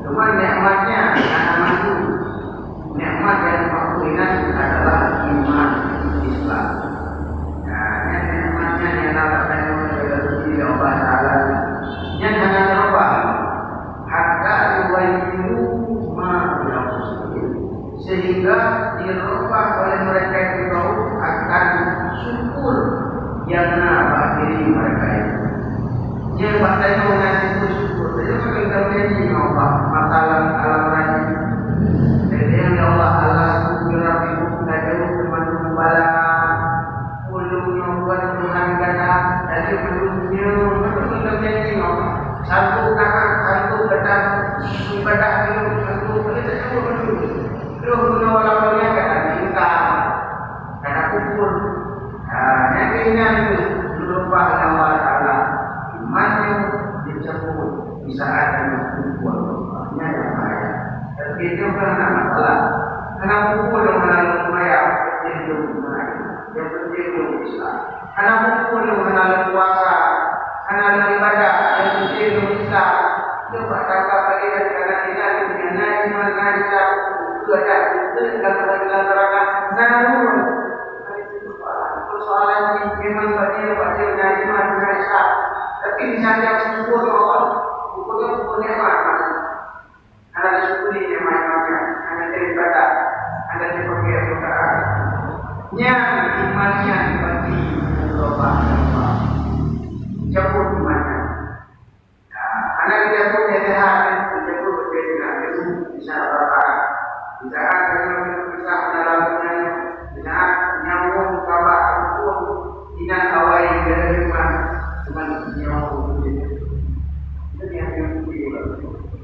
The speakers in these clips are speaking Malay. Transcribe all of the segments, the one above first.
Cuma nikmatnya anak maju. Nikmat yang maklumat adalah iman Islam. Nah, nikmatnya yang dapatkan oleh Allah Taala. Yang hanya apa? Hatta yuwajibu ma yaqsul. Sehingga dirubah oleh mereka itu akan syukur yang bagi mereka itu. Yang bahkan mengasih syukur. Jadi kita menjadi Allah matalan alam rajin. Jadi yang Allah syukur ibu kajau teman bala ulungnya buat Tuhan kata dari belumnya kita menjadi Allah. Satu kakak satu kata ibadah itu satu kita sebut dulu. Terus menolaknya kata cinta kata kufur. Yang keinginan itu berubah Allah Taala. Imannya dicabut di saat yang kufur. Ini yang bahaya. Tapi itu karena masalah. Karena kufur yang melalui maya itu yang penting itu Islam. Karena kufur yang melalui puasa, karena ibadah yang penting itu Islam. Coba kakak kalian karena kita punya iman kita ada itu kalau kita terangkan karena dulu persoalan ini memang bagi iman Islam. Tapi di saat yang syukur Allah, syukurnya mana? Ada syukurnya mana? Ada daripada, ada dipakai doa. Yang imannya bagi Allah, jauh imannya. Anak kita pun sehat, kita pun berbeda. Bisa apa? Bisa bisa menerapkan, bisa nyambung kabar pun tidak awal dari iman. Bukan yang berbeda. Itu yang berbeda.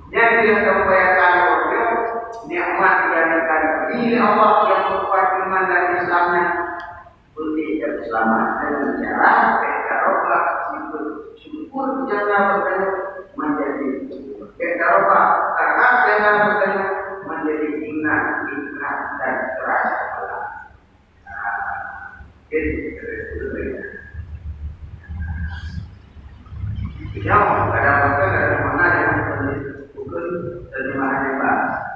Yang dia upayakan itu nikmat yang akan ini Allah yang membuat iman dan Islamnya boleh keselamatan dan cara kekarobah syukur jangan bertanya menjadi kekarobah karena jangan bertanya menjadi ingat dan keras kepala. Itu berbeda. Jauh ada apa ada mana yang bukan terjemahan yang bagus.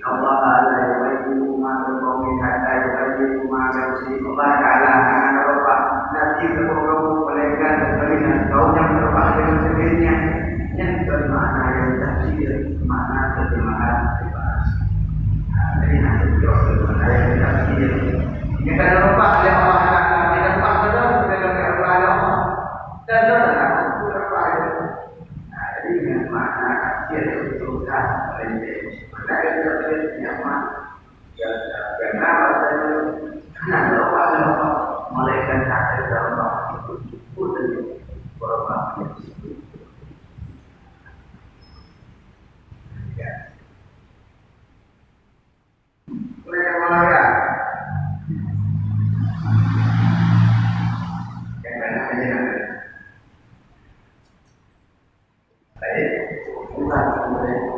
Allah Taala yaitu Maha Pemeliharaan yaitu Maha Bersih. Allah Taala akan berubah nanti berubah olehkan dengan kaum yang berubah dengan sendirinya yang bermakna yang tafsir makna terjemahan yang bagus. Jadi nanti berubah yang tafsir. Yang akan berubah oleh Allah Taala tidak berubah dalam keadaan Allah dan dengan makna dia terutama oleh mereka yang karena apa malaikat ada dalam putri berapa ya mereka yang aja baik, bukan kemudian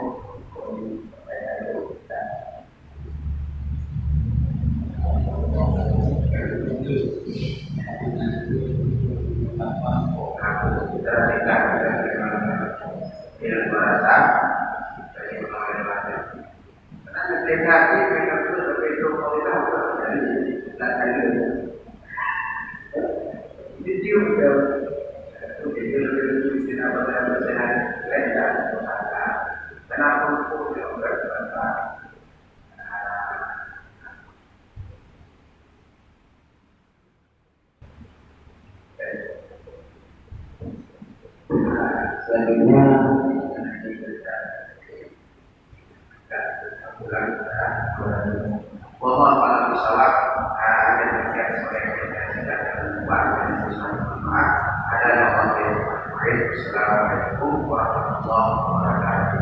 selanjutnya bahwa para pesawat ada yang Assalamualaikum warahmatullahi wabarakatuh.